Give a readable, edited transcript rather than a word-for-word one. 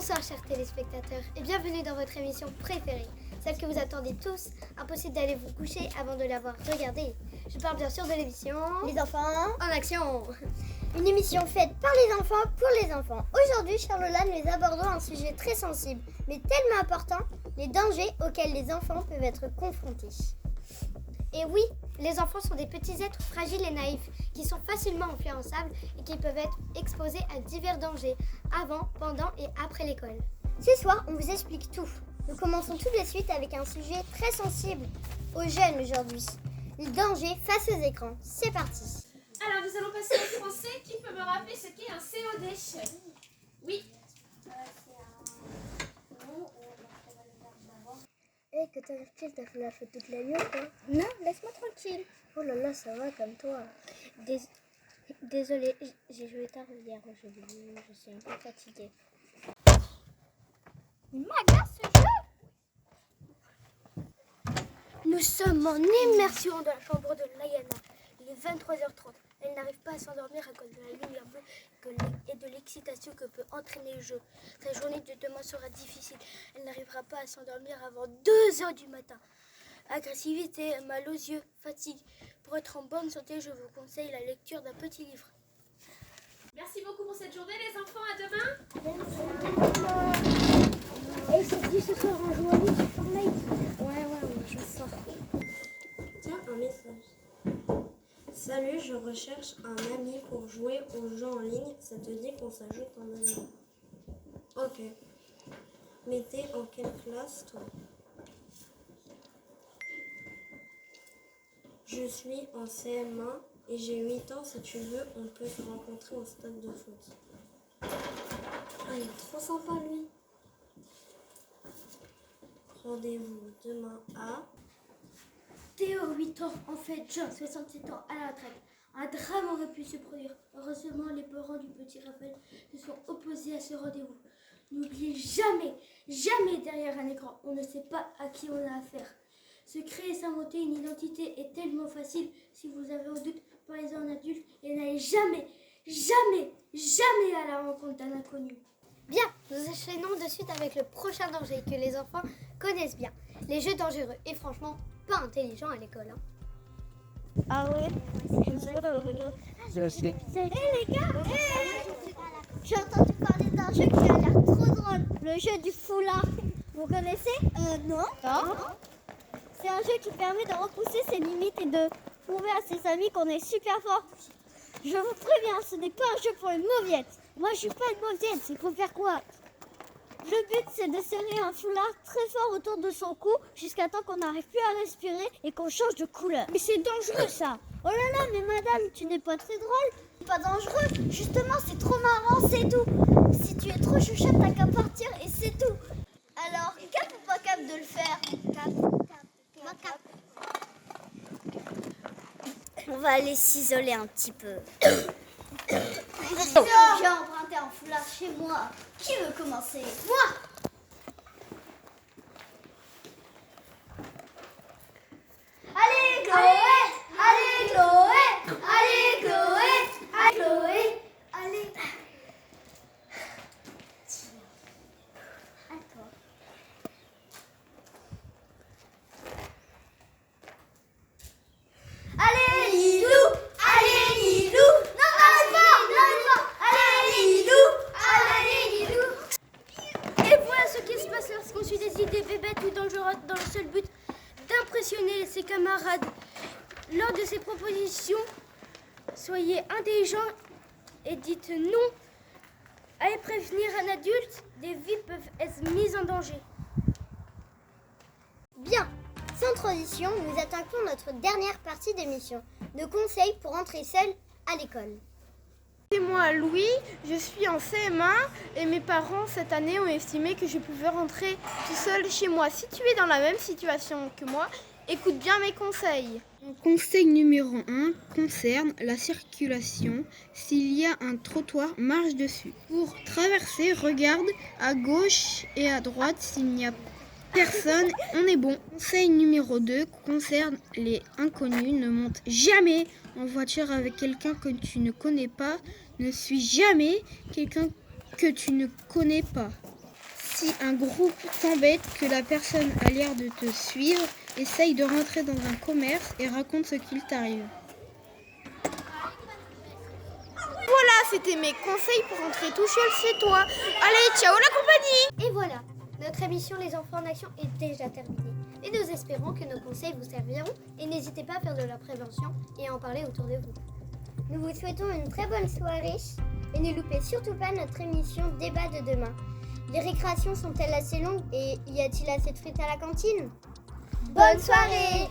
Bonsoir chers téléspectateurs et bienvenue dans votre émission préférée, celle que vous attendez tous, impossible d'aller vous coucher avant de l'avoir regardée. Je parle bien sûr de l'émission Les enfants en action. Une émission faite par les enfants pour les enfants. Aujourd'hui, Charlotte, nous abordons un sujet très sensible, mais tellement important, les dangers auxquels les enfants peuvent être confrontés. Et oui, les enfants sont des petits êtres fragiles et naïfs qui sont facilement influençables et qui peuvent être exposés à divers dangers avant, pendant et après l'école. Ce soir, on vous explique tout. Nous commençons tout de suite avec un sujet très sensible aux jeunes aujourd'hui. Les dangers face aux écrans. C'est parti. Alors, nous allons passer au français. Qui peut me rappeler ce qu'est un COD? Oui. Hé, que t'arrive-t-il? T'as fait la photo de la nuit ou quoi? Non, laisse-moi tranquille. Oh là là, ça va comme toi. Désolée, j'ai joué tard hier au jeu vidéo, je suis un peu fatiguée. Il m'agace ce jeu. Nous sommes en immersion dans la chambre de Layana. Il est 23h30. Elle n'arrive pas à s'endormir à cause de la lumière bleue et de l'excitation que peut entraîner le jeu. Sa journée de demain sera difficile. Elle n'arrivera pas à s'endormir avant 2h du matin. Agressivité, mal aux yeux, fatigue. Pour être en bonne santé, je vous conseille la lecture d'un petit livre. Merci beaucoup pour cette journée, les enfants. À demain. Et c'est dit ce soir, on joue à lui sur Fortnite. Ouais, je sors. Tiens, un message. Salut, je recherche un ami pour jouer aux jeux en ligne. Ça te dit qu'on s'ajoute en ami? Ok. Mais t'es en quelle classe, toi? Je suis en CM1 et j'ai 8 ans. Si tu veux, on peut se rencontrer au stade de foot. Ah, il est trop sympa, lui. Rendez-vous demain à... Théo, 8 ans, en fait, Jean, 67 ans, à la retraite. Un drame aurait pu se produire. Heureusement, les parents du petit Raphaël se sont opposés à ce rendez-vous. N'oubliez jamais, jamais derrière un écran, on ne sait pas à qui on a affaire. Se créer et s'inventer une identité est tellement facile. Si vous avez au doute, parlez-en à un adulte et n'allez jamais, jamais, jamais à la rencontre d'un inconnu. Bien, nous enchaînons de suite avec le prochain danger que les enfants connaissent bien. Les jeux dangereux et franchement, pas intelligents à l'école. Hein. Ah ouais? Je sais. Hé les gars, j'ai entendu parler d'un jeu qui a l'air trop drôle. Le jeu du foulard. Vous connaissez? Non. C'est un jeu qui permet de repousser ses limites et de prouver à ses amis qu'on est super fort. Je vous préviens, ce n'est pas un jeu pour les mauviettes. Moi, je suis pas une mauviette, c'est pour faire quoi? Le but, c'est de serrer un foulard très fort autour de son cou jusqu'à temps qu'on n'arrive plus à respirer et qu'on change de couleur. Mais c'est dangereux, ça. Oh là là, mais madame, tu n'es pas très drôle. Pas dangereux. Justement, c'est trop marrant, c'est tout. Si tu es trop chouchette, t'as qu'à partir et c'est tout. Alors, cap ou pas cap de le faire? Cap. On va aller s'isoler un petit peu. J'ai emprunté un foulard chez moi. Qui veut commencer? Moi! Allez, Chloé! Allez, Chloé! Allez, Chloé! Allez, Chloé! Allez! À toi. Allez, Lilou! Allez, Lilou! Non, n'arrête pas! Allez, Lilou! Allez, Lilou! Et voilà ce qui se passe lorsqu'on suit des idées bébêtes ou dangereuses dans le seul but d'impressionner ses camarades. Lors de ces propositions, soyez intelligents et dites non. Allez prévenir un adulte, des vies peuvent être mises en danger. Bien, sans transition, nous attaquons notre dernière partie d'émission. Nos conseils pour entrer seul à l'école. C'est moi Louis, je suis en CM1 et mes parents cette année ont estimé que je pouvais rentrer tout seul chez moi. Si tu es dans la même situation que moi, écoute bien mes conseils. Mon conseil numéro 1 concerne la circulation. S'il y a un trottoir, marche dessus. Pour traverser, regarde à gauche et à droite s'il n'y a personne, on est bon. Conseil numéro 2 concerne les inconnus. Ne monte jamais en voiture avec quelqu'un que tu ne connais pas. Ne suis jamais quelqu'un que tu ne connais pas. Si un groupe t'embête, que la personne a l'air de te suivre, essaye de rentrer dans un commerce et raconte ce qu'il t'arrive. Voilà, c'était mes conseils pour rentrer tout seul chez toi. Allez, ciao la compagnie! Et voilà, notre émission Les Enfants en Action est déjà terminée. Et nous espérons que nos conseils vous serviront et n'hésitez pas à faire de la prévention et à en parler autour de vous. Nous vous souhaitons une très bonne soirée et ne loupez surtout pas notre émission Débat de demain. Les récréations sont-elles assez longues et y a-t-il assez de frites à la cantine? Bonne soirée!